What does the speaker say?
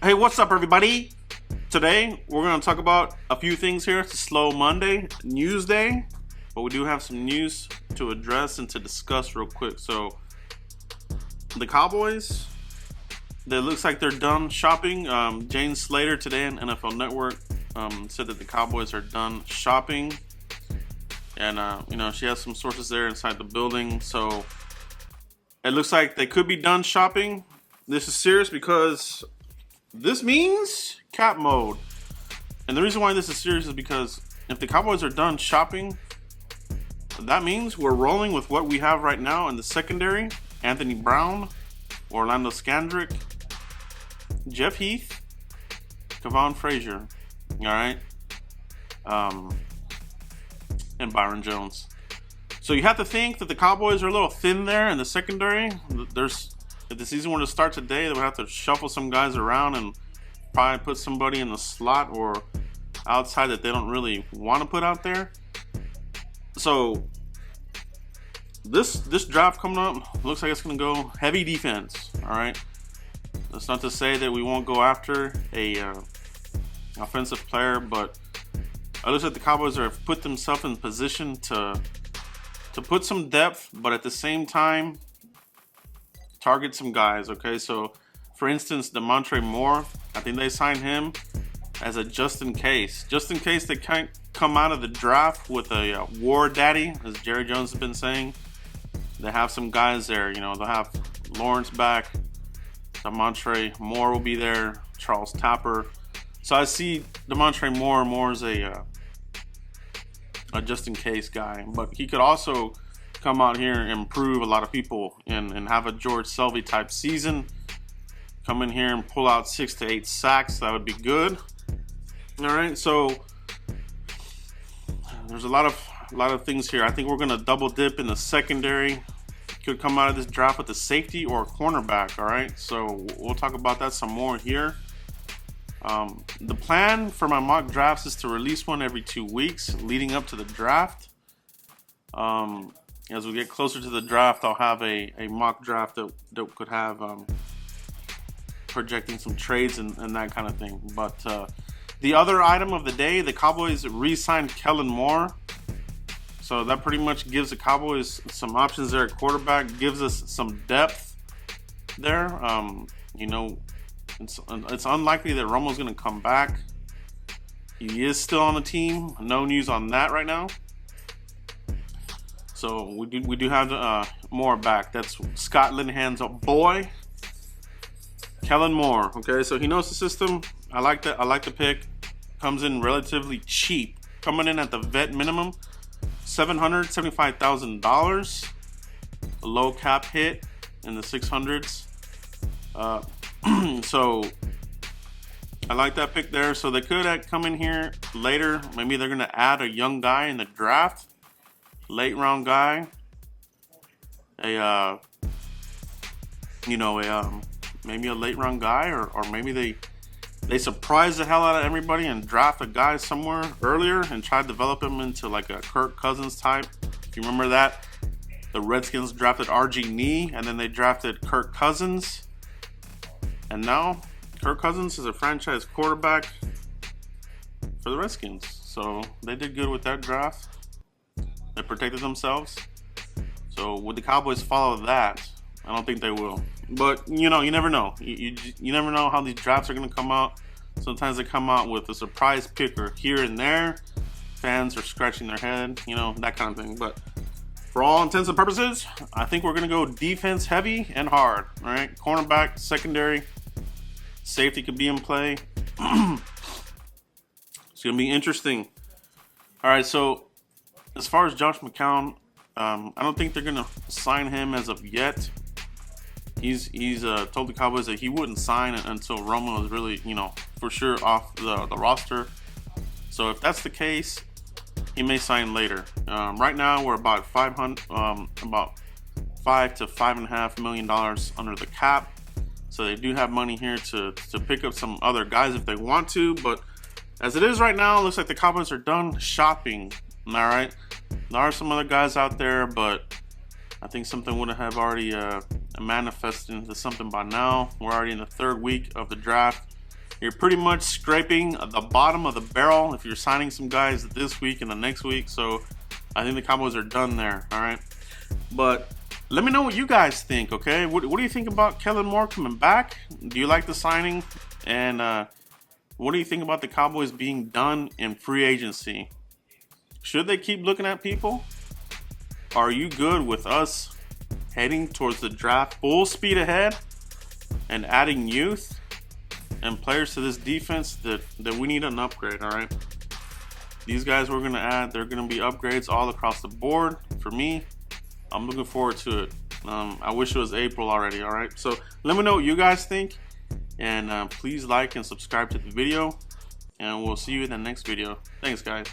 Hey, what's up, everybody? Today, we're going to talk about a few things here. It's a slow Monday, news day, but we do have some news to address and to discuss real quick. So, the Cowboys, it looks like they're done shopping. Jane Slater today on NFL Network said that the Cowboys are done shopping. And, she has some sources there inside the building. So, it looks like they could be done shopping. This is serious because this means cap mode. And the reason why this is serious is because if the Cowboys are done shopping, that means we're rolling with what we have right now in the secondary. Anthony Brown, Orlando Scandrick, Jeff Heath, Kevon Frazier, all right, and Byron Jones. So you have to think that the Cowboys are a little thin there in the secondary. If the season were to start today, they would have to shuffle some guys around and probably put somebody in the slot or outside that they don't really want to put out there. So this draft coming up looks like it's going to go heavy defense. All right, that's not to say that we won't go after a offensive player, but it looks like the Cowboys have put themselves in position to put some depth, but at the same time target some guys. Okay, so for instance, Kellen Moore, I think they signed him as a just in case they can't come out of the draft with a war daddy, as Jerry Jones has been saying. They have some guys there. They'll have Lawrence back, Kellen Moore will be there, Charles Tapper. So I see Kellen Moore more as a just in case guy, but he could also come out here and improve a lot of people and have a George Selvey type season. Come in here and pull out 6 to 8 sacks. That would be good. All right, so there's a lot of things here. I think we're gonna double dip in the secondary. Could come out of this draft with a safety or a cornerback. All right, so we'll talk about that some more here. The plan for my mock drafts is to release one every 2 weeks leading up to the draft. As we get closer to the draft, I'll have a mock draft that could have projecting some trades and that kind of thing. But the other item of the day, the Cowboys re-signed Kellen Moore. So that pretty much gives the Cowboys some options there at quarterback, gives us some depth there. It's unlikely that Romo's going to come back. He is still on the team. No news on that right now. So we do have Moore back. That's Scott Linehan's boy, Kellen Moore. Okay, so he knows the system. I like that. I like the pick. Comes in relatively cheap. Coming in at the vet minimum, $775,000. A low cap hit in the 600s. So I like that pick there. So they could come in here later. Maybe they're gonna add a young guy in the draft, late round guy. Maybe a late round guy, or maybe they surprise the hell out of everybody and draft a guy somewhere earlier and try to develop him into like a Kirk Cousins type. If you remember that, the Redskins drafted RG3 and then they drafted Kirk Cousins. And now, Kirk Cousins is a franchise quarterback for the Redskins. So, they did good with that draft. They protected themselves. So, would the Cowboys follow that? I don't think they will. But, you never know. You never know how these drafts are going to come out. Sometimes they come out with a surprise picker here and there. Fans are scratching their head, that kind of thing. But for all intents and purposes, I think we're going to go defense heavy and hard. All right, cornerback, secondary, safety could be in play. It's going to be interesting. All right, so as far as Josh McCown, I don't think they're going to sign him as of yet. He's told the Cowboys that he wouldn't sign until Romo is really, for sure off the roster. So if that's the case, he may sign later. Right now, we're about $5 to $5.5 million under the cap. So they do have money here to pick up some other guys if they want to. But as it is right now, it looks like the Cowboys are done shopping. All right, there are some other guys out there, but I think something would already manifested into something by now. We're already in the third week of the draft. you're pretty much scraping the bottom of the barrel if you're signing some guys this week and the next week. So I think the Cowboys are done there. All right, but let me know what you guys think. Okay, what do you think about Kellen Moore coming back? Do you like the signing? And what do you think about the Cowboys being done in free agency? Should they keep looking at people? Are you good with us heading towards the draft full speed ahead and adding youth and players to this defense that we need an upgrade? All right, these guys we're gonna add, they're gonna be upgrades all across the board. For me, I'm looking forward to it. I wish it was April already. All right, so let me know what you guys think, and please like and subscribe to the video, and we'll see you in the next video. Thanks, guys.